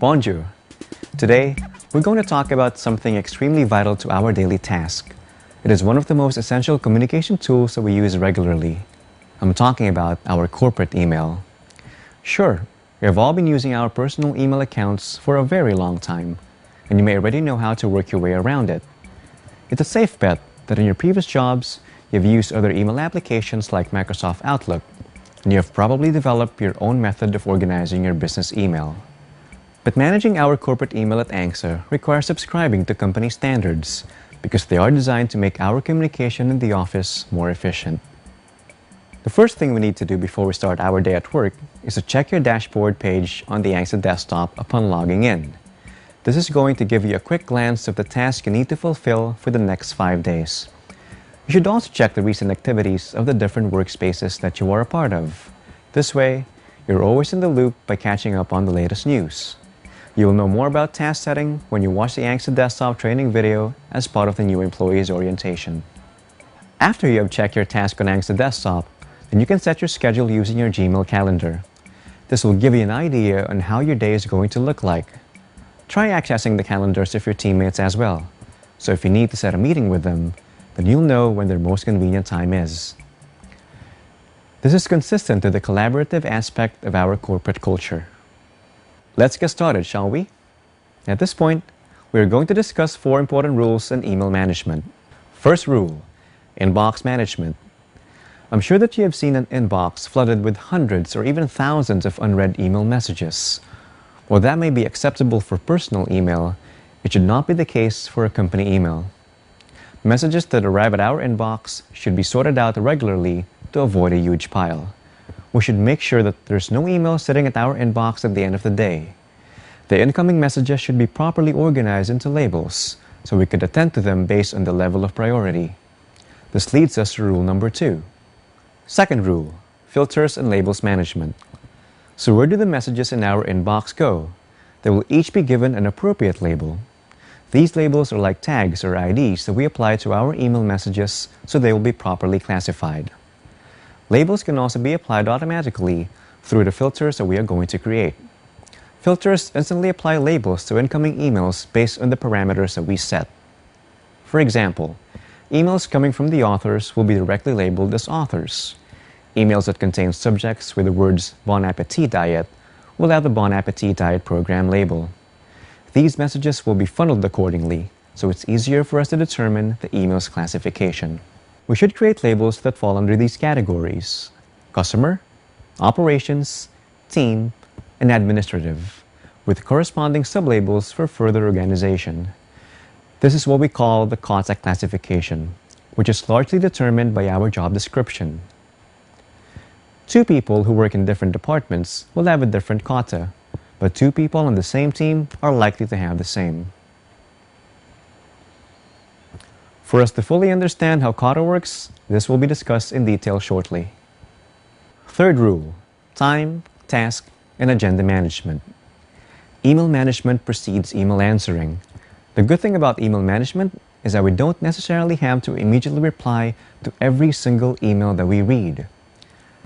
Bonjour! Today, we're going to talk about something extremely vital to our daily task. It is one of the most essential communication tools that we use regularly. I'm talking about our corporate email. Sure, we have all been using our personal email accounts for a very long time, and you may already know how to work your way around it. It's a safe bet that in your previous jobs, you've used other email applications like Microsoft Outlook, and you have probably developed your own method of organizing your business email. But managing our corporate email at ANGSA requires subscribing to company standards because they are designed to make our communication in the office more efficient. The first thing we need to do before we start our day at work is to check your dashboard page on the ANGSA desktop upon logging in. This is going to give you a quick glance of the tasks you need to fulfill for the next 5 days. You should also check the recent activities of the different workspaces that you are a part of. This way, you're always in the loop by catching up on the latest news. You will know more about task setting when you watch the ANGSA desktop training video as part of the new employees orientation. After you have checked your task on ANGSA desktop, then you can set your schedule using your Gmail calendar. This will give you an idea on how your day is going to look like. Try accessing the calendars of your teammates as well. So if you need to set a meeting with them, then you'll know when their most convenient time is. This is consistent to the collaborative aspect of our corporate culture. Let's get started, shall we? At this point, we are going to discuss 4 important rules in email management. First rule, inbox management. I'm sure that you have seen an inbox flooded with hundreds or even thousands of unread email messages. While that may be acceptable for personal email, it should not be the case for a company email. Messages that arrive at our inbox should be sorted out regularly to avoid a huge pile. We should make sure that there's no email sitting at our inbox at the end of the day. The incoming messages should be properly organized into labels, so we could attend to them based on the level of priority. This leads us to rule number 2. Second rule, filters and labels management. So where do the messages in our inbox go? They will each be given an appropriate label. These labels are like tags or IDs that we apply to our email messages so they will be properly classified. Labels can also be applied automatically through the filters that we are going to create. Filters instantly apply labels to incoming emails based on the parameters that we set. For example, emails coming from the authors will be directly labeled as authors. Emails that contain subjects with the words Bon Appetit Diet will have the Bon Appetit Diet program label. These messages will be funneled accordingly, so it's easier for us to determine the email's classification. We should create labels that fall under these categories: customer, operations, team, and administrative, with corresponding sublabels for further organization. This is what we call the COTA classification, which is largely determined by our job description. 2 people who work in different departments will have a different COTA, but 2 people on the same team are likely to have the same. For us to fully understand how COTA works, this will be discussed in detail shortly. Third rule, time, task, and agenda management. Email management precedes email answering. The good thing about email management is that we don't necessarily have to immediately reply to every single email that we read.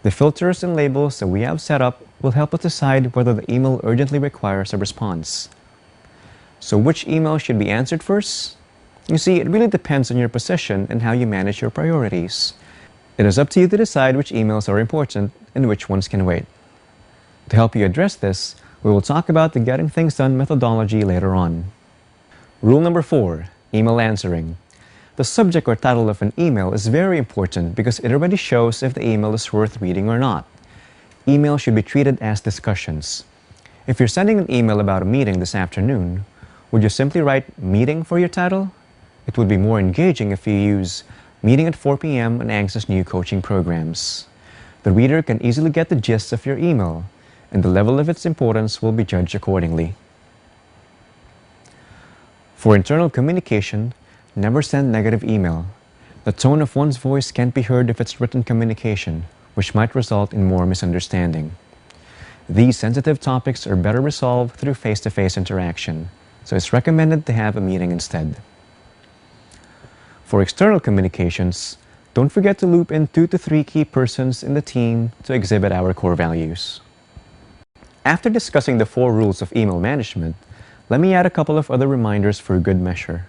The filters and labels that we have set up will help us decide whether the email urgently requires a response. So which email should be answered first? You see, it really depends on your position and how you manage your priorities. It is up to you to decide which emails are important and which ones can wait. To help you address this, we will talk about the Getting Things Done methodology later on. Rule number 4, email answering. The subject or title of an email is very important because it already shows if the email is worth reading or not. Email should be treated as discussions. If you're sending an email about a meeting this afternoon, would you simply write meeting for your title? It would be more engaging if you use meeting at 4 p.m. on ANGSA's new coaching programs. The reader can easily get the gist of your email, and the level of its importance will be judged accordingly. For internal communication, never send negative email. The tone of one's voice can't be heard if it's written communication, which might result in more misunderstanding. These sensitive topics are better resolved through face-to-face interaction, so it's recommended to have a meeting instead. For external communications, don't forget to loop in 2 to 3 key persons in the team to exhibit our core values. After discussing the 4 rules of email management, let me add a couple of other reminders for good measure.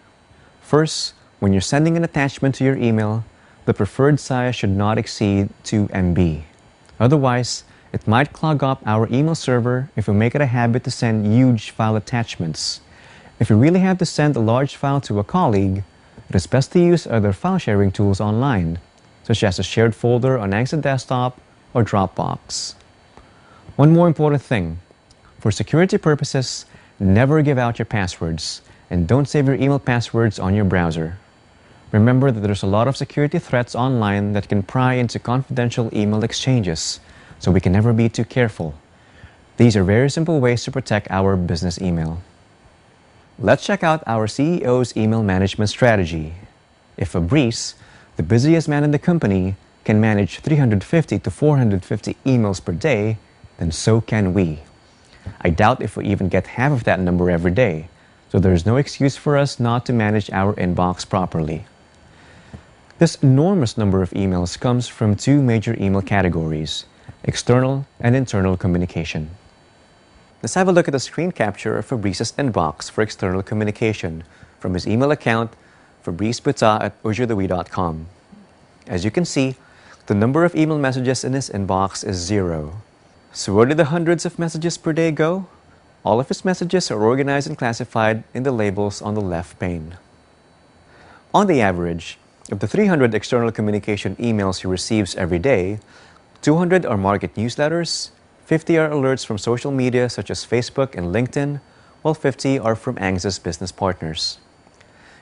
First, when you're sending an attachment to your email, the preferred size should not exceed 2 MB. Otherwise, it might clog up our email server if we make it a habit to send huge file attachments. If you really have to send a large file to a colleague, it is best to use other file sharing tools online, such as a shared folder on Angsa Desktop or Dropbox. One more important thing. For security purposes, never give out your passwords, and don't save your email passwords on your browser. Remember that there's a lot of security threats online that can pry into confidential email exchanges, so we can never be too careful. These are very simple ways to protect our business email. Let's check out our CEO's email management strategy. If Fabrice, the busiest man in the company, can manage 350 to 450 emails per day, then so can we. I doubt if we even get half of that number every day, so there's no excuse for us not to manage our inbox properly. This enormous number of emails comes from 2 major email categories: external and internal communication. Let's have a look at the screen capture of Fabrice's inbox for external communication from his email account, fabricebuta@usually.com. As you can see, the number of email messages in his inbox is 0. So where did the hundreds of messages per day go? All of his messages are organized and classified in the labels on the left pane. On the average, of the 300 external communication emails he receives every day, 200 are market newsletters, 50 are alerts from social media such as Facebook and LinkedIn, while 50 are from Angsa's business partners.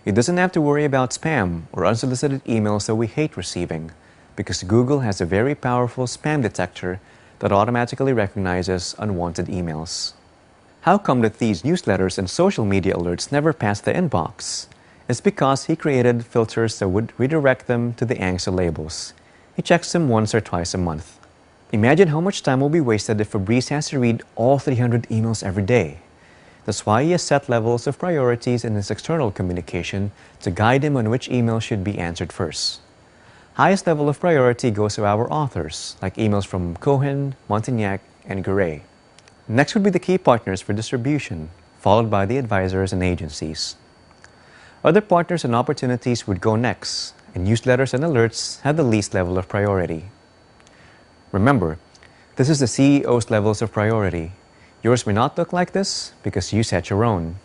He doesn't have to worry about spam or unsolicited emails that we hate receiving, because Google has a very powerful spam detector that automatically recognizes unwanted emails. How come that these newsletters and social media alerts never pass the inbox? It's because he created filters that would redirect them to the Angsa labels. He checks them once or twice a month. Imagine how much time will be wasted if Fabrice has to read all 300 emails every day. That's why he has set levels of priorities in his external communication to guide him on which email should be answered first. Highest level of priority goes to our authors, like emails from Cohen, Montignac, and Garay. Next would be the key partners for distribution, followed by the advisors and agencies. Other partners and opportunities would go next, and newsletters and alerts have the least level of priority. Remember, this is the CEO's levels of priority. Yours may not look like this because you set your own.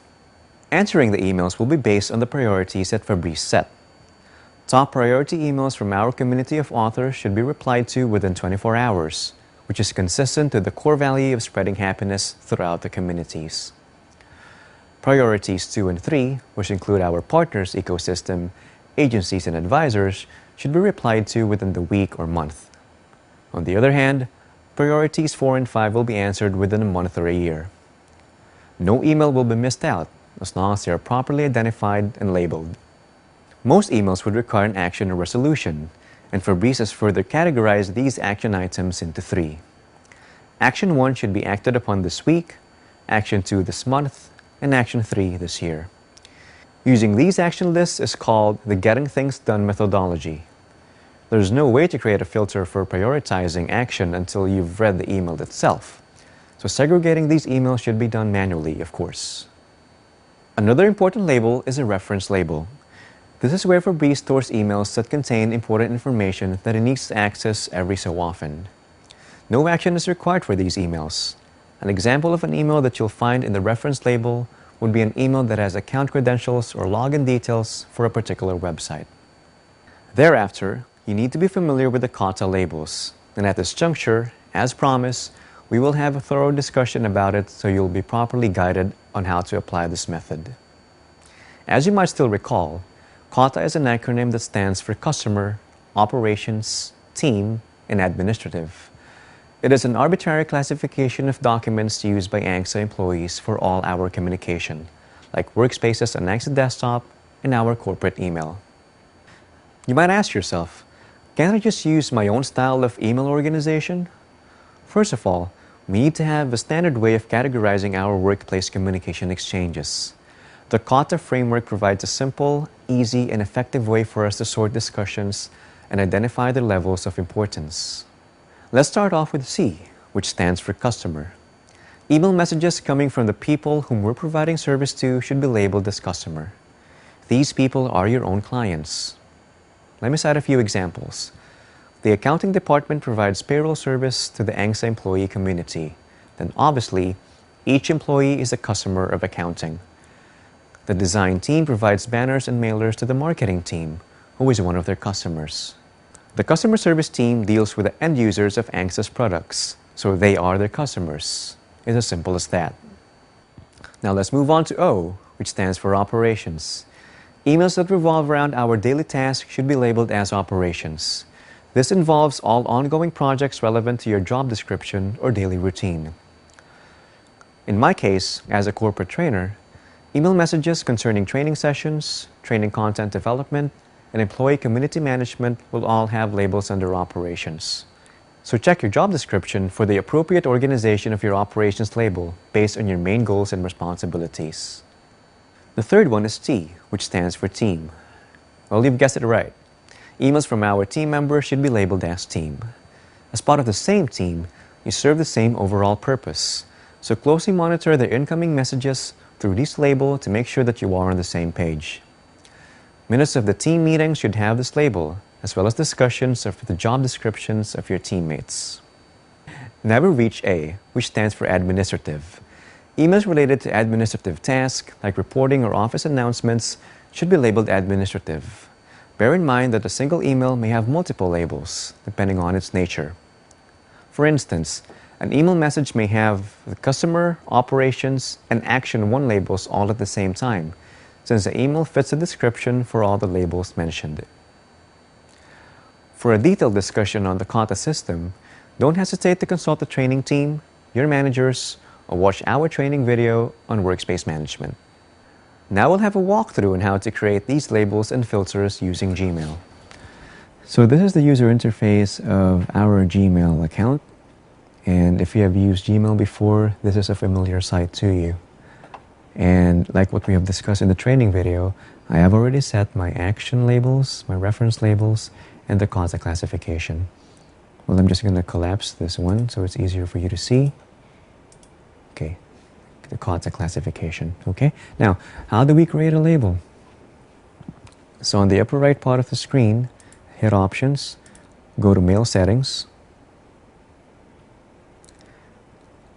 Answering the emails will be based on the priorities that Fabrice set. Top priority emails from our community of authors should be replied to within 24 hours, which is consistent to the core value of spreading happiness throughout the communities. Priorities 2 and 3, which include our partners' ecosystem, agencies, and advisors, should be replied to within the week or month. On the other hand, priorities 4 and 5 will be answered within a month or a year. No email will be missed out as long as they are properly identified and labeled. Most emails would require an action or resolution, and Fabrice has further categorized these action items into 3. Action 1 should be acted upon this week, Action 2 this month, and Action 3 this year. Using these action lists is called the Getting Things Done methodology. There's no way to create a filter for prioritizing action until you've read the email itself. So segregating these emails should be done manually, of course. Another important label is a reference label. This is where Fabrice stores emails that contain important information that he needs to access every so often. No action is required for these emails. An example of an email that you'll find in the reference label would be an email that has account credentials or login details for a particular website. Thereafter, you need to be familiar with the kata labels, and at this juncture, as promised, we will have a thorough discussion about it so you'll be properly guided on how to apply this method. As you might still recall, kata is an acronym that stands for Customer, Operations, Team, and Administrative. It is an arbitrary classification of documents used by Angsa employees for all our communication, like workspaces on Angsa Desktop and our corporate email. You might ask yourself, can't I just use my own style of email organization? First of all, we need to have a standard way of categorizing our workplace communication exchanges. The kata framework provides a simple, easy, and effective way for us to sort discussions and identify their levels of importance. Let's start off with C, which stands for Customer. Email messages coming from the people whom we're providing service to should be labeled as customer. These people are your own clients. Let me cite a few examples. The accounting department provides payroll service to the ANGSA employee community. Then obviously, each employee is a customer of accounting. The design team provides banners and mailers to the marketing team, who is one of their customers. The customer service team deals with the end users of ANGSA's products, so they are their customers. It's as simple as that. Now let's move on to O, which stands for operations. Emails that revolve around our daily tasks should be labeled as operations. This involves all ongoing projects relevant to your job description or daily routine. In my case, as a corporate trainer, email messages concerning training sessions, training content development, and employee community management will all have labels under operations. So check your job description for the appropriate organization of your operations label based on your main goals and responsibilities. The third one is T, which stands for team. Well, you've guessed it right. Emails from our team members should be labeled as team. As part of the same team, you serve the same overall purpose. So closely monitor the incoming messages through this label to make sure that you are on the same page. Minutes of the team meeting should have this label, as well as discussions of the job descriptions of your teammates. Now we reach A, which stands for administrative. Emails related to administrative tasks, like reporting or office announcements, should be labeled administrative. Bear in mind that a single email may have multiple labels, depending on its nature. For instance, an email message may have the customer, operations, and action 1 labels all at the same time, since the email fits the description for all the labels mentioned. For a detailed discussion on the Kata system, don't hesitate to consult the training team, your managers, or watch our training video on workspace management. Now we'll have a walkthrough on how to create these labels and filters using Gmail. So this is the user interface of our Gmail account. And if you have used Gmail before, this is a familiar sight to you. And like what we have discussed in the training video, I have already set my action labels, my reference labels, and the Kata classification. Well, I'm just going to collapse this one so it's easier for you to see. Okay, the Kata classification. Okay, now how do we create a label? So on the upper right part of the screen, hit Options, go to Mail Settings,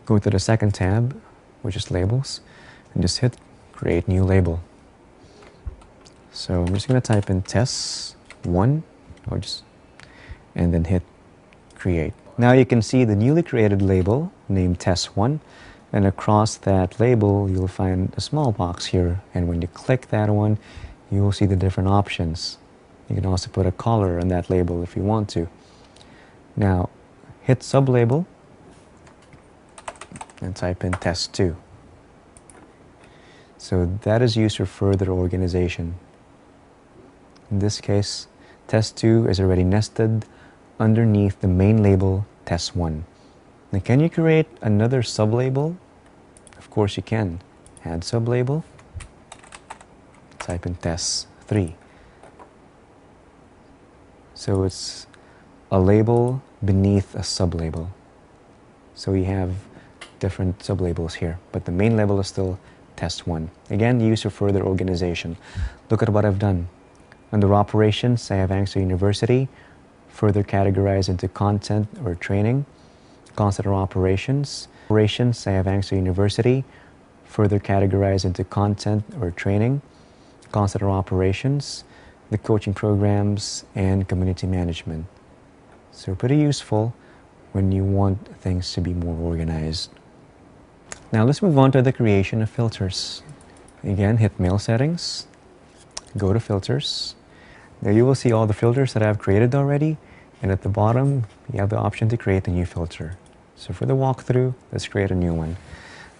go to the second tab, which is Labels, and just hit Create New Label. So I'm just going to type in Test1, and then hit Create. Now you can see the newly created label named Test1, and across that label you'll find a small box here, and when you click that one you will see the different options. You can also put a color on that label if you want to. Now hit Sublabel and type in Test2. So that is used for further organization. In this case, Test2 is already nested underneath the main label Test1. Now can you create another sublabel? Of course you can. Add sublabel, type in Test3. So it's a label beneath a sublabel. So we have different sublabels here, but the main label is still Test1. Again, used for further organization. Look at what I've done. Under Operations, I have ANGSA University, further categorized into content or training. Consider Operations. Operations, I have ANGSA University, further categorized into content or training. Consider Operations, the coaching programs, and community management. So pretty useful when you want things to be more organized. Now let's move on to the creation of filters. Again, hit Mail Settings, go to Filters. There you will see all the filters that I've created already, and at the bottom you have the option to create a new filter. So for the walkthrough, let's create a new one.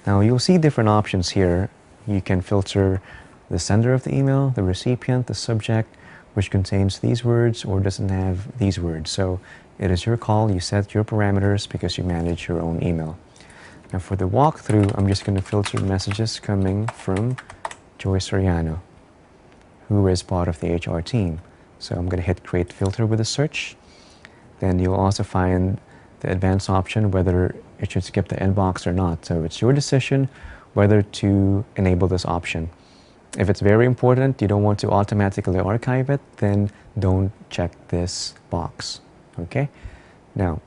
Now you'll see different options here. You can filter the sender of the email, the recipient, the subject, which contains these words or doesn't have these words. So it is your call, you set your parameters because you manage your own email. Now for the walkthrough, I'm just going to filter messages coming from Joy Soriano, who is part of the HR team. So I'm going to hit Create Filter with a search. Then you'll also find the advanced option whether it should skip the inbox or not. So it's your decision whether to enable this option. If it's very important, you don't want to automatically archive it, then don't check this box. Okay? Now,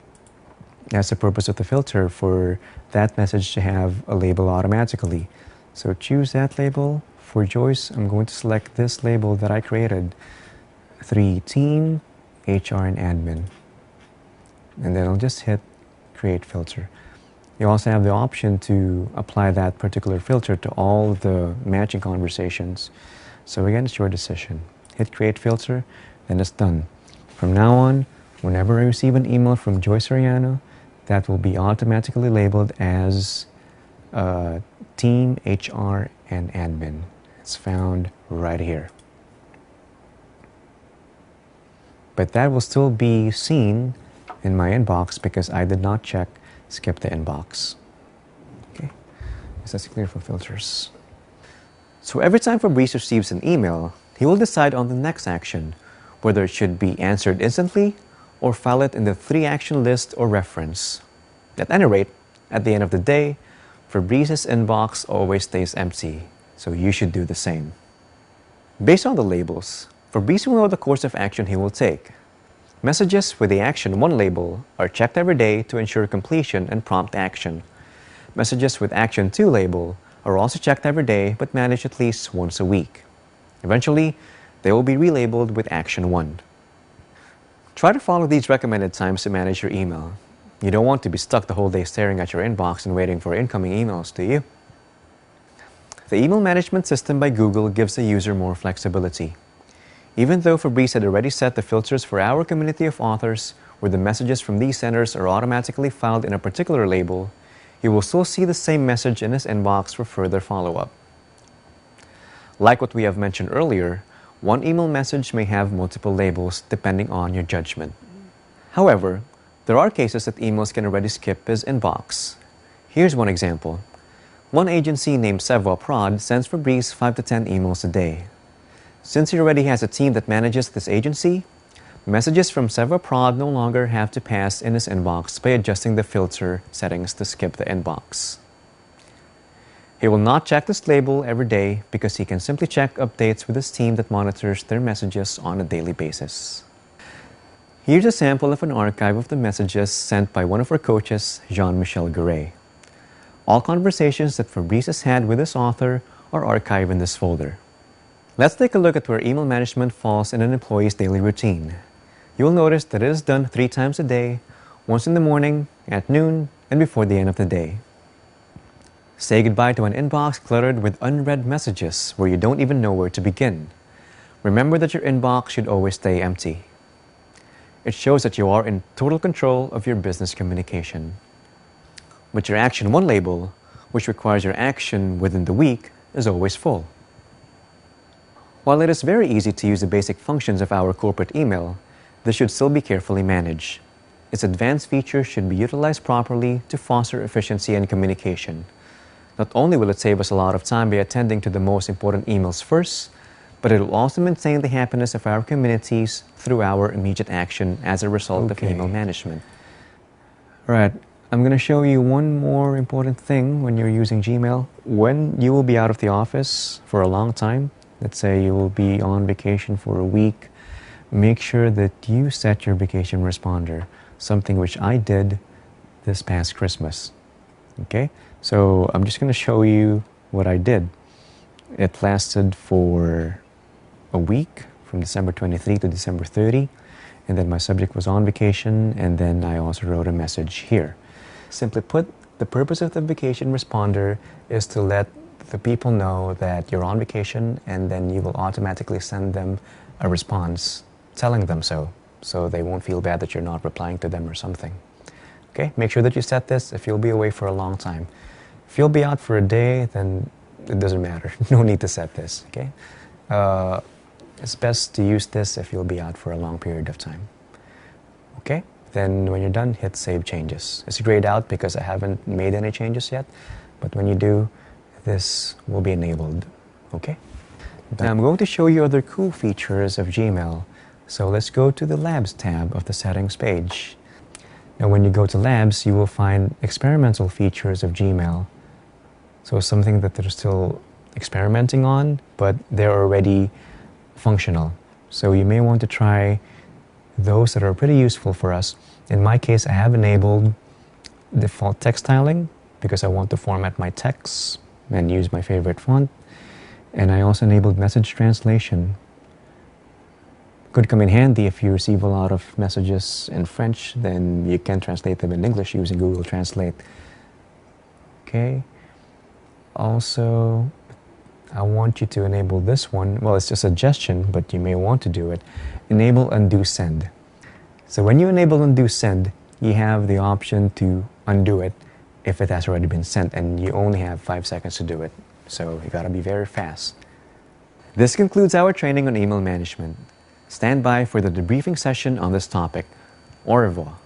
that's the purpose of the filter, for that message to have a label automatically. So choose that label. For Joyce, I'm going to select this label that I created, 3 Team, HR, and Admin. And then I'll just hit Create Filter. You also have the option to apply that particular filter to all the matching conversations. So again, it's your decision. Hit Create Filter, then it's done. From now on, whenever I receive an email from Joyce Soriano, that will be automatically labeled as Team, HR, and Admin. It's found right here. But that will still be seen in my inbox because I did not check skip the inbox. Okay, so that's clear for filters. So every time Fabrice receives an email, he will decide on the next action, whether it should be answered instantly or file it in the 3-action list or reference. At any rate, at the end of the day, Fabrice's inbox always stays empty, so you should do the same. Based on the labels, Fabrice will know the course of action he will take. Messages with the Action 1 label are checked every day to ensure completion and prompt action. Messages with Action 2 label are also checked every day but managed at least once a week. Eventually, they will be relabeled with Action 1. Try to follow these recommended times to manage your email. You don't want to be stuck the whole day staring at your inbox and waiting for incoming emails, do you? The Email Management System by Google gives the user more flexibility. Even though Fabrice had already set the filters for our community of authors, where the messages from these senders are automatically filed in a particular label, you will still see the same message in his inbox for further follow-up. Like what we have mentioned earlier, one email message may have multiple labels depending on your judgment. However, there are cases that emails can already skip his inbox. Here's one example. One agency named Sevoa Prod sends Fabrice 5 to 10 emails a day. Since he already has a team that manages this agency, messages from Sevoa Prod no longer have to pass in his inbox by adjusting the filter settings to skip the inbox. He will not check this label every day because he can simply check updates with his team that monitors their messages on a daily basis. Here's a sample of an archive of the messages sent by one of our coaches, Jean-Michel Garay. All conversations that Fabrice has had with this author are archived in this folder. Let's take a look at where email management falls in an employee's daily routine. You will notice that it is done 3 times a day, once in the morning, at noon, and before the end of the day. Say goodbye to an inbox cluttered with unread messages where you don't even know where to begin. Remember that your inbox should always stay empty. It shows that you are in total control of your business communication. But your Action 1 label, which requires your action within the week, is always full. While it is very easy to use the basic functions of our corporate email, this should still be carefully managed. Its advanced features should be utilized properly to foster efficiency and communication. Not only will it save us a lot of time by attending to the most important emails first, but it will also maintain the happiness of our communities through our immediate action as a result of email management. Alright, I'm going to show you one more important thing when you're using Gmail. When you will be out of the office for a long time, let's say you will be on vacation for a week, make sure that you set your vacation responder, something which I did this past Christmas. Okay, so I'm just going to show you what I did. It lasted for a week, from December 23 to December 30, and then my subject was on vacation, and then I also wrote a message here. Simply put, the purpose of the vacation responder is to let the people know that you're on vacation, and then you will automatically send them a response telling them so they won't feel bad that you're not replying to them or something. Okay, make sure that you set this if you'll be away for a long time. If you'll be out for a day, then it doesn't matter. No need to set this, okay? It's best to use this if you'll be out for a long period of time. Okay, then when you're done, hit Save Changes. It's grayed out because I haven't made any changes yet, but when you do, this will be enabled, okay? Now I'm going to show you other cool features of Gmail. So let's go to the Labs tab of the Settings page. Now, when you go to labs, you will find experimental features of Gmail. So something that they're still experimenting on, but they're already functional. So you may want to try those that are pretty useful for us. In my case, I have enabled default text styling because I want to format my texts and use my favorite font. And I also enabled message translation. Could come in handy if you receive a lot of messages in French, then you can translate them in English using Google Translate. Okay. Also, I want you to enable this one. Well, it's a suggestion, but you may want to do it. Enable undo send. So when you enable undo send, you have the option to undo it if it has already been sent, and you only have 5 seconds to do it. So you gotta be very fast. This concludes our training on email management. Stand by for the debriefing session on this topic. Au revoir.